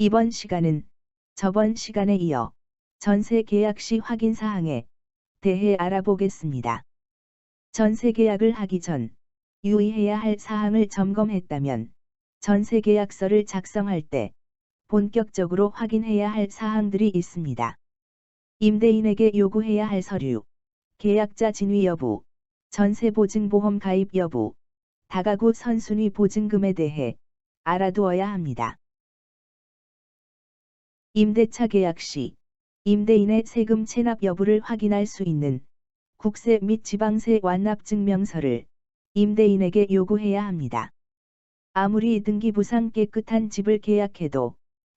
이번 시간은 저번 시간에 이어 전세 계약 시 확인 사항에 대해 알아보겠습니다. 전세 계약을 하기 전 유의해야 할 사항을 점검했다면 전세 계약서를 작성할 때 본격적으로 확인해야 할 사항들이 있습니다. 임대인에게 요구해야 할 서류, 계약자 진위 여부, 전세보증보험 가입 여부, 다가구 선순위 보증금에 대해 알아두어야 합니다. 임대차 계약 시 임대인의 세금 체납 여부를 확인할 수 있는 국세 및 지방세 완납 증명서를 임대인에게 요구해야 합니다. 아무리 등기부상 깨끗한 집을 계약해도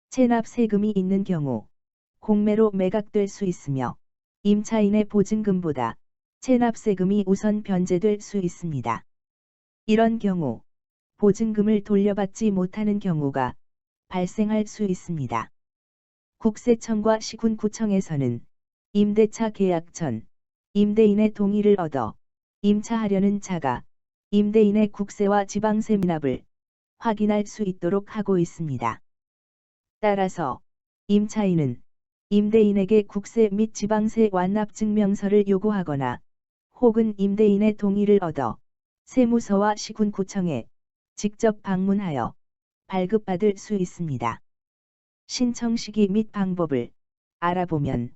체납 세금이 있는 경우 공매로 매각될 수 있으며 임차인의 보증금보다 체납 세금이 우선 변제될 수 있습니다. 이런 경우 보증금을 돌려받지 못하는 경우가 발생할 수 있습니다. 국세청과 시군구청에서는 임대차 계약 전 임대인의 동의를 얻어 임차하려는 자가 임대인의 국세와 지방세 미납을 확인할 수 있도록 하고 있습니다. 따라서 임차인은 임대인에게 국세 및 지방세 완납 증명서를 요구하거나 혹은 임대인의 동의를 얻어 세무서와 시군구청에 직접 방문하여 발급받을 수 있습니다. 신청 시기 및 방법을 알아보면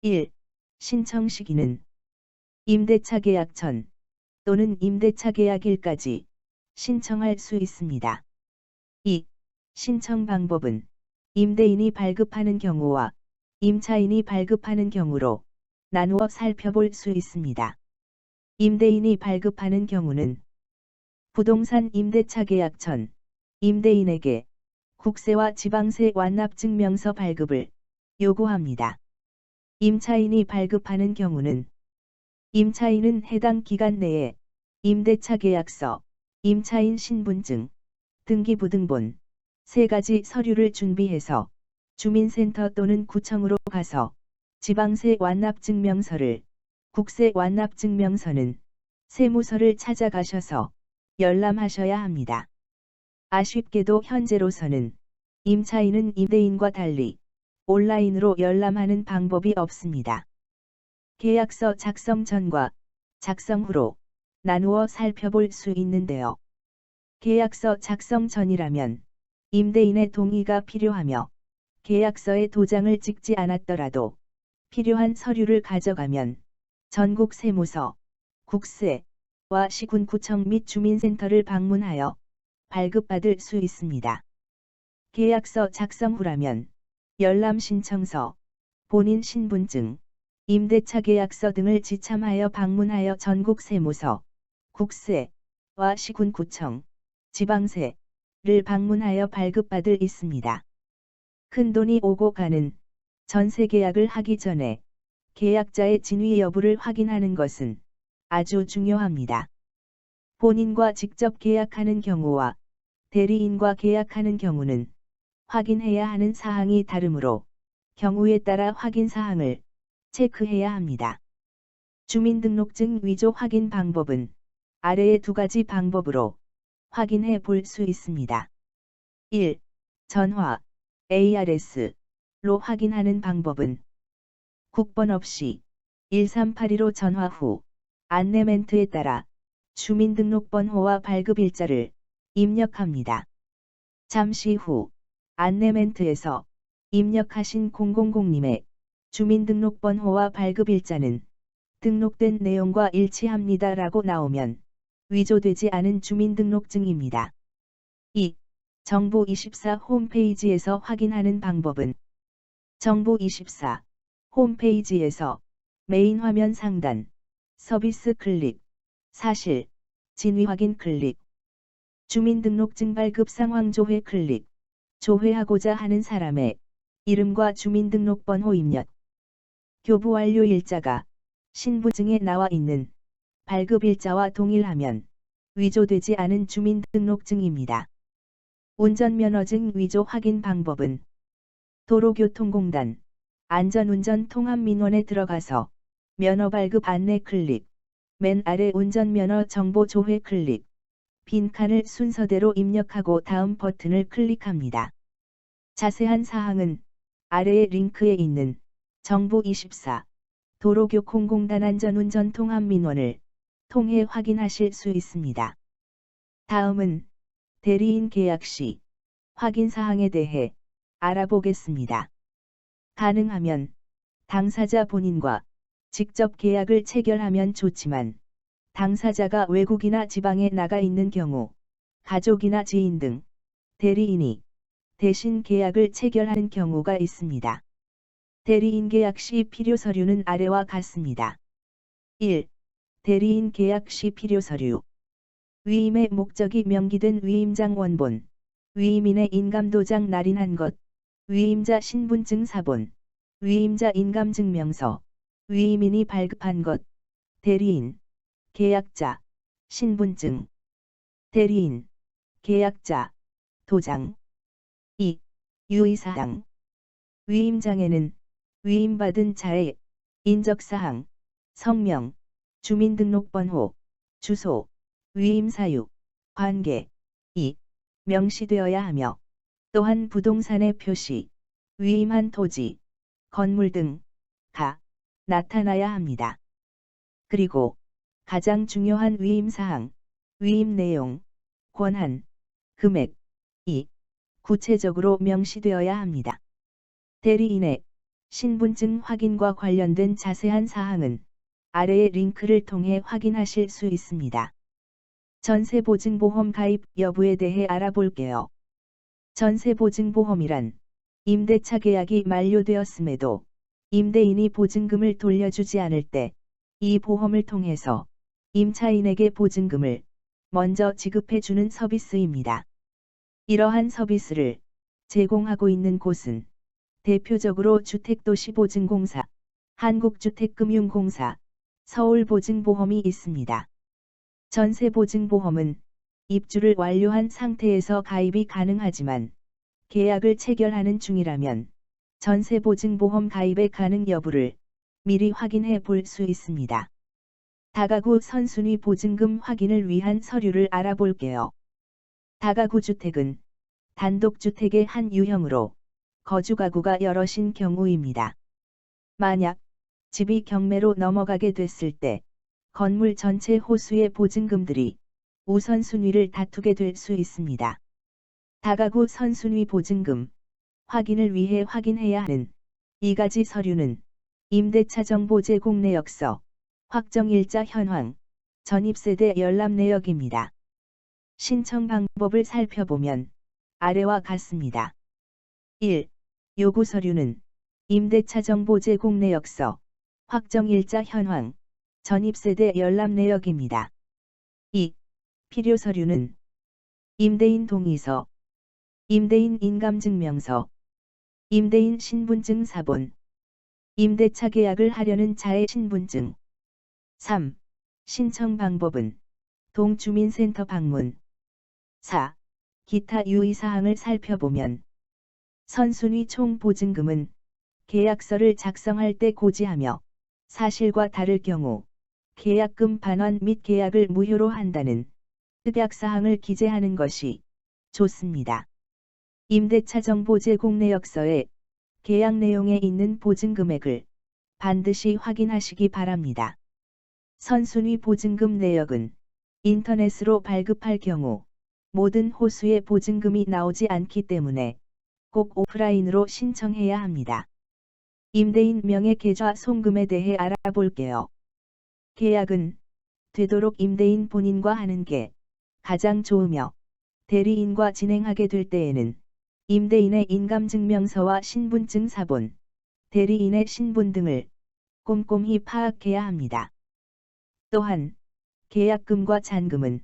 1. 신청 시기는 임대차 계약 전 또는 임대차 계약일까지 신청할 수 있습니다. 2. 신청 방법은 임대인이 발급하는 경우와 임차인이 발급하는 경우로 나누어 살펴볼 수 있습니다. 임대인이 발급하는 경우는 부동산 임대차 계약 전 임대인에게 국세와 지방세 완납 증명서 발급을 요구합니다. 임차인이 발급하는 경우는 임차인은 해당 기간 내에 임대차 계약서, 임차인 신분증, 등기부등본, 3가지 서류를 준비해서 주민센터 또는 구청으로 가서 지방세 완납 증명서를, 국세 완납 증명서는 세무서를 찾아가셔서 열람하셔야 합니다. 아쉽게도 현재로서는 임차인은 임대인과 달리 온라인으로 열람하는 방법이 없습니다. 계약서 작성 전과 작성 후로 나누어 살펴볼 수 있는데요. 계약서 작성 전이라면 임대인의 동의가 필요하며 계약서에 도장을 찍지 않았더라도 필요한 서류를 가져가면 전국 세무서, 국세와 시군구청 및 주민센터를 방문하여 발급받을 수 있습니다. 계약서 작성 후라면 열람 신청서, 본인 신분증, 임대차 계약서 등을 지참하여 방문하여 전국 세무서, 국세와 시군구청, 지방세를 방문하여 발급받을 있습니다. 큰돈이 오고 가는 전세 계약을 하기 전에 계약자의 진위 여부를 확인하는 것은 아주 중요합니다. 본인과 직접 계약하는 경우와 대리인과 계약하는 경우는 확인해야 하는 사항이 다르므로 경우에 따라 확인 사항을 체크해야 합니다. 주민등록증 위조 확인 방법은 아래의 2가지 방법으로 확인해 볼 수 있습니다. 1. 전화, ARS로 확인하는 방법은 국번 없이 1382로 전화 후 안내 멘트에 따라 주민등록번호와 발급일자를 입력합니다. 잠시 후 안내 멘트에서 입력하신 000님의 주민등록번호와 발급일자는 등록된 내용과 일치합니다라고 나오면 위조되지 않은 주민등록증입니다. 2. 정부24 홈페이지에서 확인하는 방법은 정부24 홈페이지에서 메인 화면 상단 서비스 클릭, 사실, 진위 확인 클릭, 주민등록증 발급 상황 조회 클릭, 조회하고자 하는 사람의 이름과 주민등록번호 입력, 교부 완료 일자가 신분증에 나와 있는 발급일자와 동일하면 위조되지 않은 주민등록증입니다. 운전면허증 위조 확인 방법은 도로교통공단 안전운전 통합민원에 들어가서 면허 발급 안내 클릭, 맨 아래 운전면허 정보 조회 클릭, 빈칸을 순서대로 입력하고 다음 버튼을 클릭합니다. 자세한 사항은 아래의 링크에 있는 정부24 도로교통공단 안전운전통합민원을 통해 확인하실 수 있습니다. 다음은 대리인 계약 시 확인 사항에 대해 알아보겠습니다. 가능하면 당사자 본인과 직접 계약을 체결하면 좋지만 당사자가 외국이나 지방에 나가 있는 경우 가족이나 지인 등 대리인이 대신 계약을 체결하는 경우가 있습니다. 대리인 계약 시 필요 서류는 아래와 같습니다. 1. 대리인 계약 시 필요 서류. 위임의 목적이 명기된 위임장 원본, 위임인의 인감도장 날인한 것, 위임자 신분증 사본, 위임자 인감증명서, 위임인이 발급한 것, 대리인, 계약자, 신분증, 대리인, 계약자, 도장. 2. 유의사항. 위임장에는 위임받은 자의 인적사항, 성명, 주민등록번호, 주소, 위임사유, 관계, 명시되어야 하며 또한 부동산의 표시, 위임한 토지, 건물 등 나타나야 합니다. 그리고 가장 중요한 위임사항, 위임 내용, 권한, 금액, 구체적으로 명시되어야 합니다. 대리인의 신분증 확인과 관련된 자세한 사항은 아래의 링크를 통해 확인하실 수 있습니다. 전세보증보험 가입 여부에 대해 알아볼게요. 전세보증보험이란 임대차 계약이 만료되었음에도 임대인이 보증금을 돌려주지 않을 때 이 보험을 통해서 임차인에게 보증금을 먼저 지급해주는 서비스입니다. 이러한 서비스를 제공하고 있는 곳은 대표적으로 주택도시보증공사, 한국주택금융공사, 서울보증보험이 있습니다. 전세보증보험은 입주를 완료한 상태에서 가입이 가능하지만 계약을 체결하는 중이라면 전세보증보험 가입의 가능 여부를 미리 확인해 볼 수 있습니다. 다가구 선순위 보증금 확인을 위한 서류를 알아볼게요. 다가구 주택은 단독주택의 한 유형으로 거주가구가 여럿인 경우입니다. 만약 집이 경매로 넘어가게 됐을 때 건물 전체 호수의 보증금들이 우선순위를 다투게 될 수 있습니다. 다가구 선순위 보증금 확인을 위해 확인해야 하는 이 가지 서류는 임대차 정보 제공 내역서, 확정일자 현황, 전입세대 열람 내역입니다. 신청 방법을 살펴보면 아래와 같습니다. 1. 요구 서류는 임대차 정보 제공 내역서, 확정일자 현황, 전입세대 열람 내역입니다. 2. 필요 서류는 임대인 동의서, 임대인 인감증명서, 임대인 신분증 사본, 임대차 계약을 하려는 자의 신분증. 3. 신청 방법은 동주민센터 방문. 4. 기타 유의사항을 살펴보면 선순위 총 보증금은 계약서를 작성할 때 고지하며 사실과 다를 경우 계약금 반환 및 계약을 무효로 한다는 특약사항을 기재하는 것이 좋습니다. 임대차 정보 제공 내역서에 계약 내용에 있는 보증금액을 반드시 확인하시기 바랍니다. 선순위 보증금 내역은 인터넷으로 발급할 경우 모든 호수의 보증금이 나오지 않기 때문에 꼭 오프라인으로 신청해야 합니다. 임대인 명의 계좌 송금에 대해 알아볼게요. 계약은 되도록 임대인 본인과 하는 게 가장 좋으며 대리인과 진행하게 될 때에는 임대인의 인감증명서와 신분증 사본, 대리인의 신분 등을 꼼꼼히 파악해야 합니다. 또한 계약금과 잔금은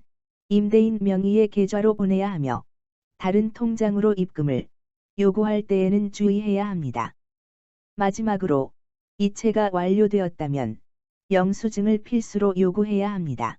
임대인 명의의 계좌로 보내야 하며 다른 통장으로 입금을 요구할 때에는 주의해야 합니다. 마지막으로 이체가 완료되었다면 영수증을 필수로 요구해야 합니다.